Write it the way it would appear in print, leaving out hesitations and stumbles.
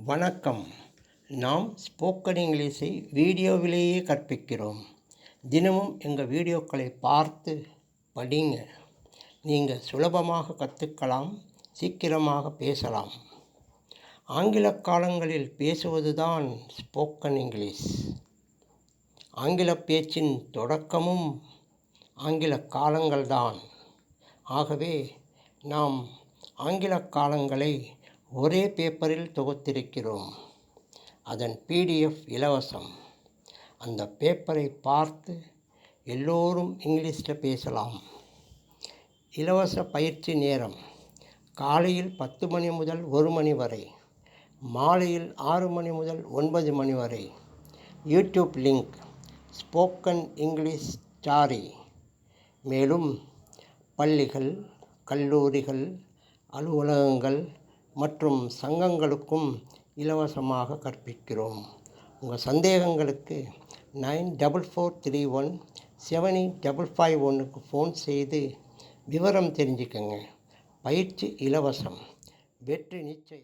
வணக்கம். நாம் ஸ்போக்கன் இங்கிலீஷை வீடியோவிலேயே கற்பிக்கிறோம். தினமும் எங்கள் வீடியோக்களை பார்த்து படிங்க. நீங்கள் சுலபமாக கற்றுக்கலாம், சீக்கிரமாக பேசலாம். ஆங்கில காலங்களில் பேசுவதுதான் ஸ்போக்கன் இங்கிலீஷ். ஆங்கில பேச்சின் தொடக்கமும் ஆங்கில காலங்கள்தான். ஆகவே நாம் ஆங்கில காலங்களை ஒரே பேப்பரில் தொகுத்திருக்கிறோம். அதன் PDF இலவசம். அந்த பேப்பரை பார்த்து எல்லோரும் இங்கிலீஷில் பேசலாம். இலவச பயிற்சி நேரம் காலையில் 10 மணி முதல் 1 மணி வரை, மாலையில் 6 மணி முதல் 9 மணி வரை. YouTube link spoken English story. மேலும் பள்ளிகள், கல்லூரிகள், அலுவலகங்கள் மற்றும் சங்கங்களுக்கும் இலவசமாக கற்பிக்கிறோம். உங்கள் சந்தேகங்களுக்கு 9443178551க்கு ஃபோன் செய்து விவரம் தெரிஞ்சுக்கங்க. பயிற்சி இலவசம். வெற்றி நிச்சயம்.